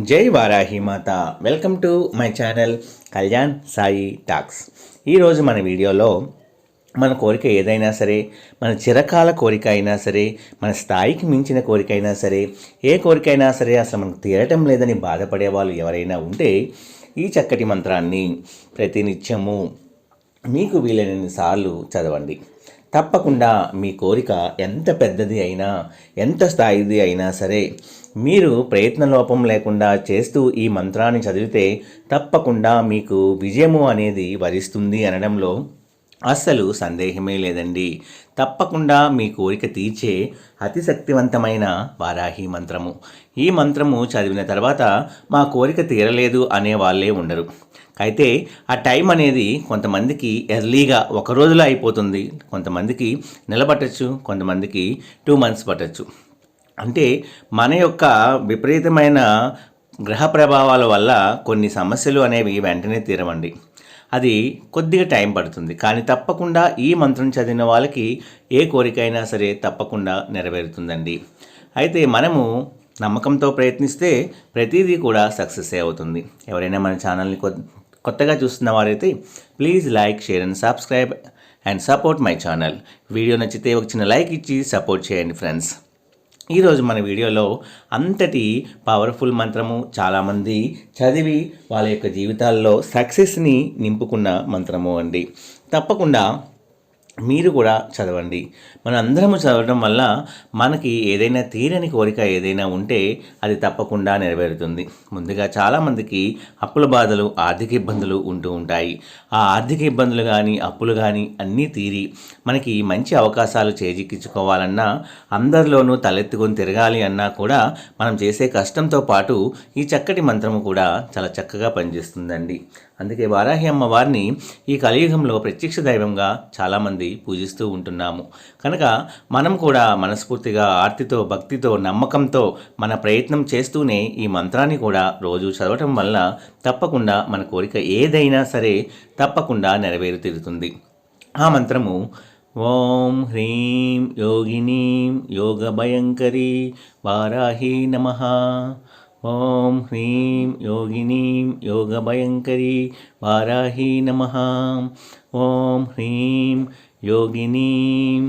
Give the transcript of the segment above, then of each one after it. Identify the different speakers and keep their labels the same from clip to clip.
Speaker 1: జై వారాహి మాత. Welcome to my channel Kalyan Sai talks. ఈరోజు మన వీడియోలో మన కోరిక ఏదైనా సరే, మన చిరకాల కోరిక అయినా సరే, మన స్థాయికి మించిన కోరిక అయినా సరే, ఏ కోరిక అయినా సరే అసలు మనకు తీరటం లేదని బాధపడే వాళ్ళు ఎవరైనా ఉంటే ఈ చక్కటి మంత్రాన్ని ప్రతినిత్యము మీకు వీలైనన్ని సార్లు చదవండి. తప్పకుండా మీ కోరిక ఎంత పెద్దది అయినా, ఎంత స్థాయిది అయినా సరే, మీరు ప్రయత్నలోపం లేకుండా చేస్తూ ఈ మంత్రాన్ని చదివితే తప్పకుండా మీకు విజయము అనేది వరిస్తుంది అనడంలో అస్సలు సందేహమే లేదండి. తప్పకుండా మీ కోరిక తీర్చే అతి శక్తివంతమైన వారాహి మంత్రము. ఈ మంత్రము చదివిన తర్వాత మా కోరిక తీరలేదు అనే వాళ్ళే ఉండరు. అయితే ఆ టైం అనేది కొంతమందికి ఎర్లీగా ఒక రోజులో అయిపోతుంది, కొంతమందికి నెల పట్టచ్చు, కొంతమందికి 2 months పట్టచ్చు. అంటే మన యొక్క విపరీతమైన గ్రహ ప్రభావాల వల్ల కొన్ని సమస్యలు అనేవి వెంటనే తీరవండి. అది కొద్దిగా టైం పడుతుంది, కానీ తప్పకుండా ఈ మంత్రం చదివిన వాళ్ళకి ఏ కోరిక అయినా సరే తప్పకుండా నెరవేరుతుందండి. అయితే మనము నమ్మకంతో ప్రయత్నిస్తే ప్రతిదీ కూడా సక్సెస్ అవుతుంది. ఎవరైనా మన ఛానల్ని కొత్తగా చూస్తున్న వారైతే please like, share and subscribe and support my channel. Video నచ్చితే ఒక చిన్న లైక్ ఇచ్చి సపోర్ట్ చేయండి ఫ్రెండ్స్. ఈరోజు మన వీడియోలో అంతటి పవర్ఫుల్ మంత్రము, చాలామంది చదివి వాళ్ళ యొక్క జీవితాల్లో సక్సెస్ని నింపుకున్న మంత్రము అండి. తప్పకుండా మీరు కూడా చదవండి. మన అందరము చదవడం వల్ల మనకి ఏదైనా తీరని కోరిక ఏదైనా ఉంటే అది తప్పకుండా నెరవేరుతుంది. ముందుగా చాలామందికి అప్పుల బాధలు, ఆర్థిక ఇబ్బందులు ఉంటూ ఉంటాయి. ఆ ఆర్థిక ఇబ్బందులు కానీ, అప్పులు కానీ అన్నీ తీరి మనకి మంచి అవకాశాలు చేజిక్కించుకోవాలన్నా, అందరిలోనూ తలెత్తుకొని తిరగాలి అన్నా కూడా మనం చేసే కష్టంతో పాటు ఈ చక్కటి మంత్రము కూడా చాలా చక్కగా పనిచేస్తుందండి. అందుకే వారాహి అమ్మవారిని ఈ కలియుగంలో ప్రత్యక్ష దైవంగా చాలామంది పూజిస్తూ ఉంటున్నాము. కనుక మనం కూడా మనస్ఫూర్తిగా ఆర్తితో, భక్తితో, నమ్మకంతో మన ప్రయత్నం చేస్తూనే ఈ మంత్రాన్ని కూడా రోజు చదవటం వల్ల తప్పకుండా మన కోరిక ఏదైనా సరే తప్పకుండా నెరవేరుతీరుతుంది. ఆ మంత్రము ఓం హ్రీం యోగినీం యోగభయంకరీ వారాహి నమః. ఓం హ్రీం యోగినీం యోగభయంకరీ వారాహి నమః. ఓం హ్రీం యోగినీం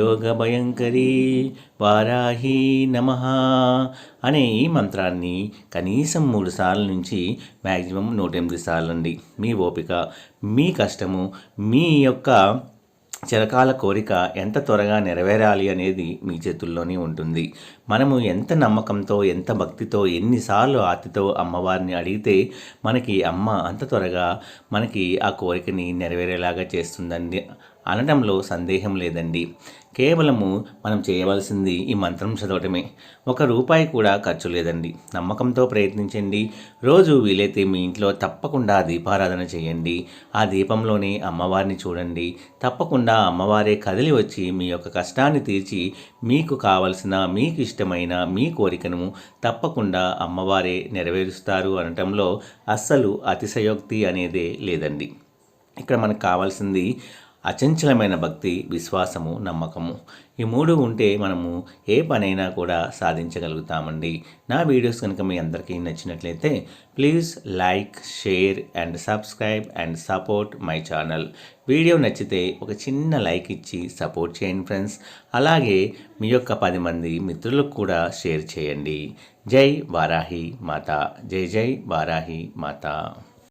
Speaker 1: యోగభయంకరీ వారాహి నమః అనే ఈ మంత్రాన్ని కనీసం 3 సార్ల నుంచి మ్యాక్సిమం 108 సార్లు అండి. మీ ఓపిక, మీ కష్టము, మీ యొక్క చిరకాల కోరిక ఎంత త్వరగా నెరవేరాలి అనేది మీ చేతుల్లోనే ఉంటుంది. మనము ఎంత నమ్మకంతో, ఎంత భక్తితో, ఎన్నిసార్లు ఆర్తితో అమ్మవారిని అడిగితే మనకి అమ్మ అంత త్వరగా మనకి ఆ కోరికని నెరవేరేలాగా చేస్తుందండి అనడంలో సందేహం లేదండి. కేవలము మనం చేయవలసింది ఈ మంత్రం చదవటమే. 1 రూపాయి కూడా ఖర్చు లేదండి. నమ్మకంతో ప్రయత్నించండి. రోజు వీలైతే మీ ఇంట్లో తప్పకుండా దీపారాధన చేయండి. ఆ దీపంలోనే అమ్మవారిని చూడండి. తప్పకుండా అమ్మవారే కదిలి వచ్చి మీ యొక్క కష్టాన్ని తీర్చి మీకు కావలసిన, మీకు ఇష్టమైన మీ కోరికను తప్పకుండా అమ్మవారే నెరవేరుస్తారు అనటంలో అస్సలు అతిశయోక్తి అనేదే లేదండి. ఇక్కడ మనకు కావాల్సింది అచంచలమైన భక్తి, విశ్వాసము, నమ్మకము. ఈ 3 ఉంటే మనము ఏ పనైనా కూడా సాధించగలుగుతామండి. నా వీడియోస్ కనుక మీ అందరికీ నచ్చినట్లయితే please like, share and subscribe and support my channel. Video నచ్చితే ఒక చిన్న లైక్ ఇచ్చి సపోర్ట్ చేయండి ఫ్రెండ్స్. అలాగే మీ యొక్క 10 మంది మిత్రులకు కూడా షేర్ చేయండి. జై వారాహి మాత. జై జై వారాహి మాత.